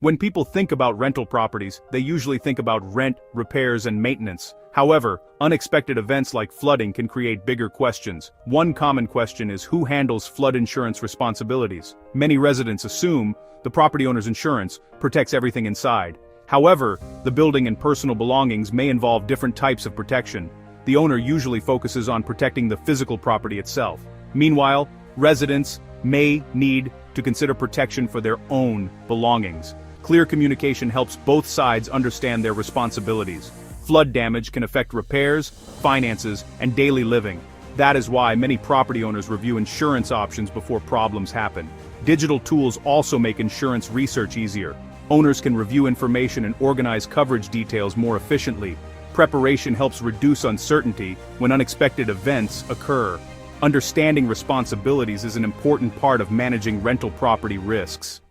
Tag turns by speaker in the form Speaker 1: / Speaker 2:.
Speaker 1: When people think about rental properties, they usually think about rent, repairs, and maintenance. However, unexpected events like flooding can create bigger questions. One common question is who handles flood insurance responsibilities? Many residents assume the property owner's insurance protects everything inside. However, the building and personal belongings may involve different types of protection. The owner usually focuses on protecting the physical property itself. Meanwhile, residents may need to consider protection for their own belongings. Clear communication helps both sides understand their responsibilities. Flood damage can affect repairs, finances, and daily living. That is why many property owners review insurance options before problems happen. Digital tools also make insurance research easier. Owners can review information and organize coverage details more efficiently. Preparation helps reduce uncertainty when unexpected events occur. Understanding responsibilities is an important part of managing rental property risks.